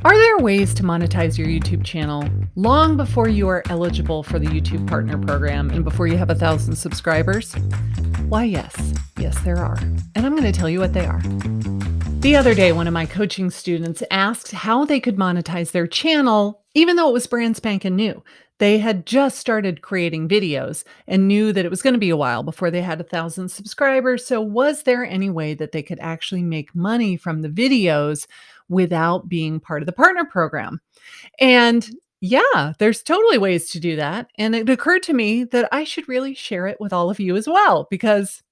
Are there ways to monetize your YouTube channel long before you are eligible for the YouTube Partner Program and before you have 1,000 subscribers? Why, yes. Yes, there are. And I'm going to tell you what they are. The other day, one of my coaching students asked how they could monetize their channel, even though it was brand spanking new. They had just started creating videos and knew that it was going to be a while before they had 1,000 subscribers. So, was there any way that they could actually make money from the videos without being part of the partner program? And yeah, there's totally ways to do that. And it occurred to me that I should really share it with all of you as well, because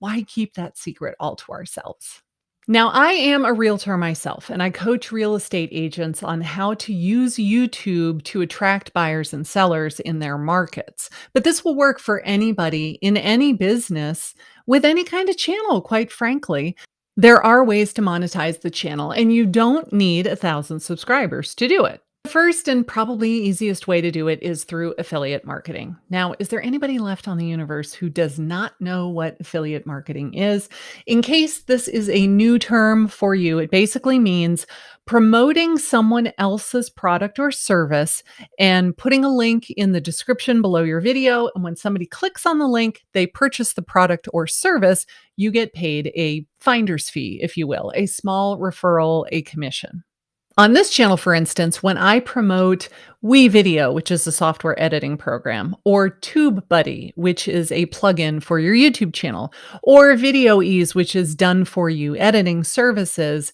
why keep that secret all to ourselves? Now, I am a realtor myself, and I coach real estate agents on how to use YouTube to attract buyers and sellers in their markets. But this will work for anybody in any business with any kind of channel, quite frankly. There are ways to monetize the channel, and you don't need 1,000 subscribers to do it. The first and probably easiest way to do it is through affiliate marketing. Now, is there anybody left on the universe who does not know what affiliate marketing is? In case this is a new term for you, it basically means promoting someone else's product or service and putting a link in the description below your video. And when somebody clicks on the link, they purchase the product or service, you get paid a finder's fee, if you will, a small referral, a commission. On this channel, for instance, when I promote WeVideo, which is a software editing program, or TubeBuddy, which is a plugin for your YouTube channel, or Video Ease, which is done for you editing services,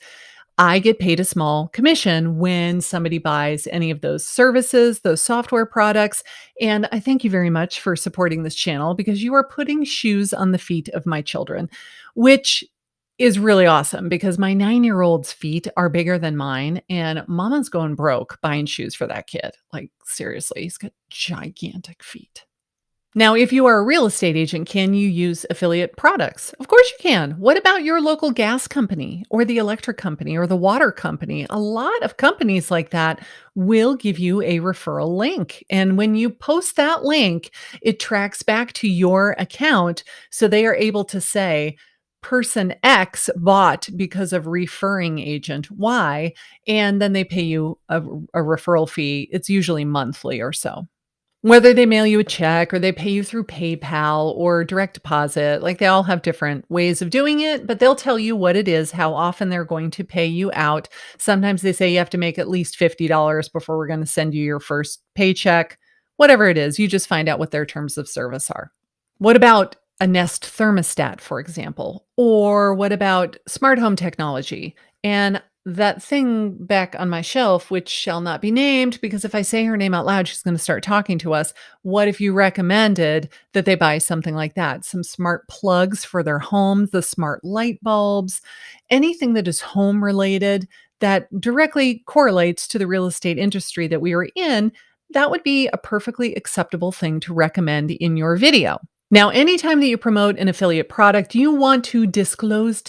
I get paid a small commission when somebody buys any of those services, those software products. And I thank you very much for supporting this channel because you are putting shoes on the feet of my children, which is really awesome because my 9-year-old's feet are bigger than mine, and mama's going broke buying shoes for that kid. Like, seriously, he's got gigantic feet. Now, if you are a real estate agent, can you use affiliate products? Of course you can. What about your local gas company or the electric company or the water company? A lot of companies like that will give you a referral link. And when you post that link, it tracks back to your account. So they are able to say, person X bought because of referring agent Y, and then they pay you a referral fee. It's usually monthly or so. Whether they mail you a check or they pay you through PayPal or direct deposit, like they all have different ways of doing it, but they'll tell you what it is, how often they're going to pay you out. Sometimes they say you have to make at least $50 before we're going to send you your first paycheck. Whatever it is, you just find out what their terms of service are. What about a Nest thermostat, for example? Or what about smart home technology? And that thing back on my shelf, which shall not be named, because if I say her name out loud, she's going to start talking to us. What if you recommended that they buy something like that? Some smart plugs for their homes, the smart light bulbs, anything that is home related that directly correlates to the real estate industry that we are in. That would be a perfectly acceptable thing to recommend in your video. Now, anytime that you promote an affiliate product, you want to disclose.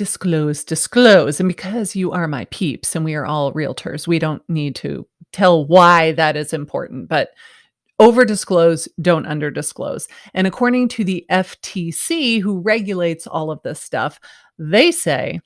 And because you are my peeps and we are all realtors, we don't need to tell why that is important, but over disclose, don't under disclose. And according to the FTC, who regulates all of this stuff, they say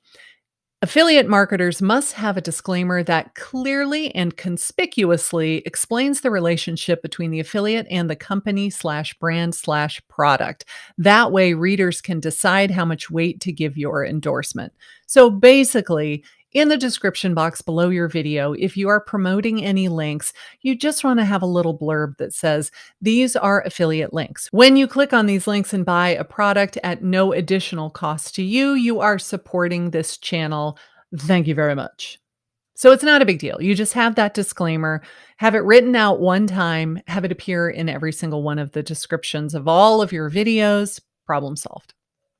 affiliate marketers must have a disclaimer that clearly and conspicuously explains the relationship between the affiliate and the company/brand/product. That way, readers can decide how much weight to give your endorsement. So basically, in the description box below your video, if you are promoting any links, you just want to have a little blurb that says, these are affiliate links. When you click on these links and buy a product at no additional cost to you, you are supporting this channel. Thank you very much. So it's not a big deal. You just have that disclaimer, have it written out one time, have it appear in every single one of the descriptions of all of your videos. Problem solved.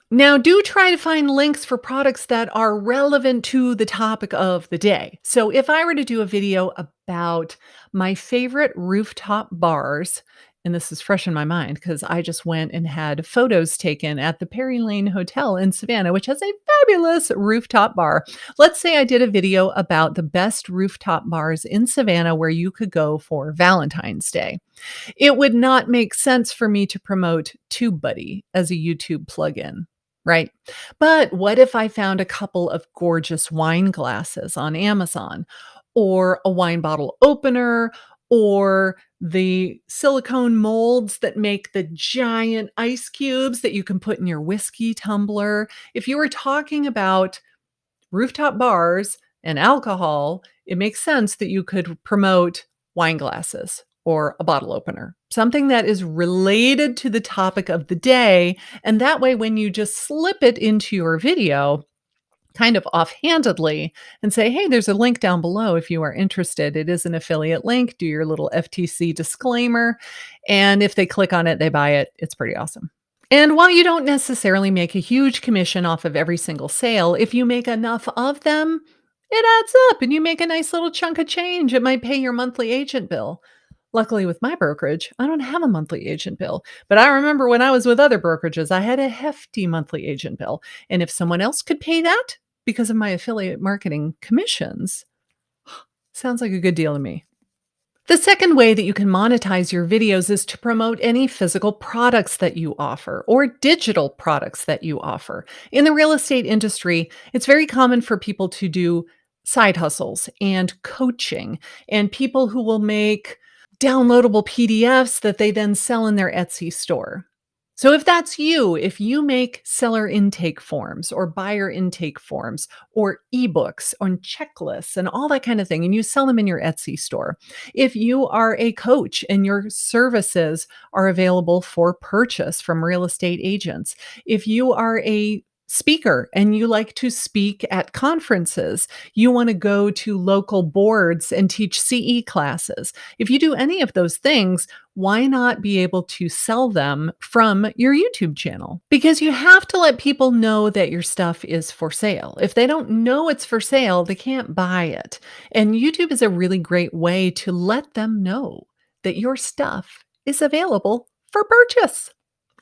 Now, do try to find links for products that are relevant to the topic of the day. So if I were to do a video about my favorite rooftop bars, and this is fresh in my mind because I just went and had photos taken at the Perry Lane Hotel in Savannah, which has a fabulous rooftop bar. Let's say I did a video about the best rooftop bars in Savannah where you could go for Valentine's Day. It would not make sense for me to promote TubeBuddy as a YouTube plugin. Right? But what if I found a couple of gorgeous wine glasses on Amazon? or a wine bottle opener, or the silicone molds that make the giant ice cubes that you can put in your whiskey tumbler. If you were talking about rooftop bars and alcohol, it makes sense that you could promote wine glasses or a bottle opener, something that is related to the topic of the day. And that way, when you just slip it into your video, kind of offhandedly, and say, hey, there's a link down below if you are interested. It is an affiliate link. Do your little FTC disclaimer. And if they click on it, they buy it. It's pretty awesome. And while you don't necessarily make a huge commission off of every single sale, if you make enough of them, it adds up and you make a nice little chunk of change. It might pay your monthly agent bill. Luckily, with my brokerage, I don't have a monthly agent bill. But I remember when I was with other brokerages, I had a hefty monthly agent bill. And if someone else could pay that because of my affiliate marketing commissions, sounds like a good deal to me. The second way that you can monetize your videos is to promote any physical products that you offer or digital products that you offer. In the real estate industry, it's very common for people to do side hustles and coaching, and people who will make downloadable PDFs that they then sell in their Etsy store. So if that's you, if you make seller intake forms or buyer intake forms or ebooks on checklists and all that kind of thing, and you sell them in your Etsy store, if you are a coach and your services are available for purchase from real estate agents, if you are a speaker and you like to speak at conferences, you want to go to local boards and teach CE classes. If you do any of those things, why not be able to sell them from your YouTube channel? Because you have to let people know that your stuff is for sale. If they don't know it's for sale, they can't buy it. And YouTube is a really great way to let them know that your stuff is available for purchase.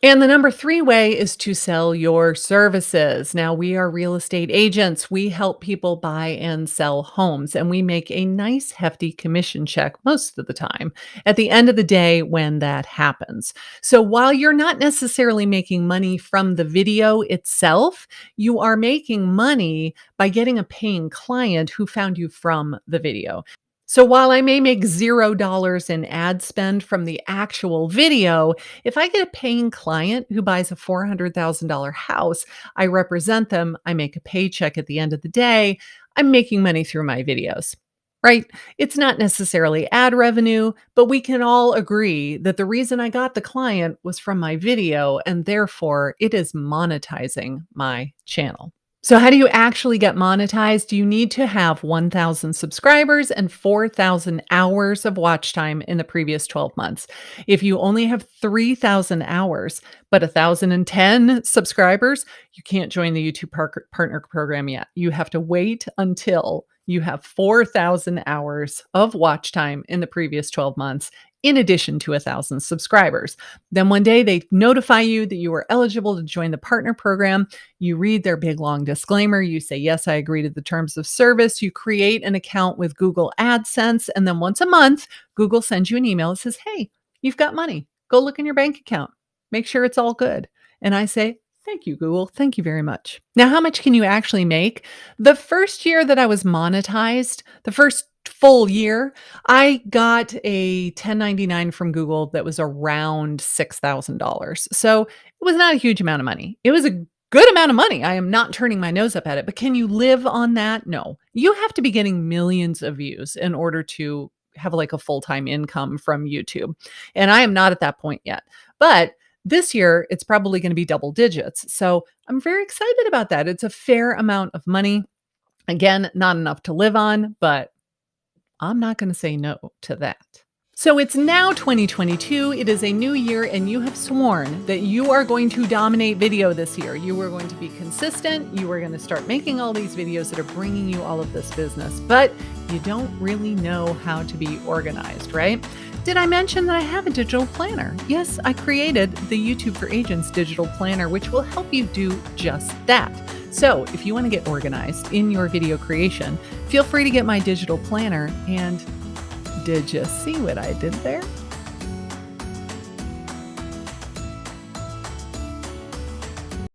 And the number 3 way is to sell your services. Now, we are real estate agents. We help people buy and sell homes, and we make a nice hefty commission check most of the time at the end of the day when that happens. So while you're not necessarily making money from the video itself, you are making money by getting a paying client who found you from the video. So while I may make $0 in ad spend from the actual video, if I get a paying client who buys a $400,000 house, I represent them, I make a paycheck at the end of the day, I'm making money through my videos, right? It's not necessarily ad revenue, but we can all agree that the reason I got the client was from my video, and therefore it is monetizing my channel. So how do you actually get monetized? You need to have 1,000 subscribers and 4,000 hours of watch time in the previous 12 months. If you only have 3,000 hours, but 1,010 subscribers, you can't join the YouTube Partner Program yet. You have to wait until you have 4,000 hours of watch time in the previous 12 months, in addition to 1,000 subscribers. Then one day they notify you that you are eligible to join the partner program. You read their big long disclaimer. You say, yes, I agree to the terms of service. You create an account with Google AdSense. And then once a month, Google sends you an email that says, hey, you've got money. Go look in your bank account. Make sure it's all good. And I say, thank you, Google. Thank you very much. Now, how much can you actually make? The first year that I was monetized, the first full year, I got a 1099 from Google that was around $6,000. So it was not a huge amount of money. It was a good amount of money. I am not turning my nose up at it, but can you live on that? No. You have to be getting millions of views in order to have like a full-time income from YouTube. And I am not at that point yet. But this year, it's probably going to be double digits. So I'm very excited about that. It's a fair amount of money. Again, not enough to live on, but I'm not going to say no to that. So it's now 2022. It is a new year, and you have sworn that you are going to dominate video this year. You are going to be consistent. You are going to start making all these videos that are bringing you all of this business, but you don't really know how to be organized, right? Did I mention that I have a digital planner? Yes, I created the YouTube for Agents digital planner, which will help you do just that. So if you want to get organized in your video creation, feel free to get my digital planner. And did you see what I did there?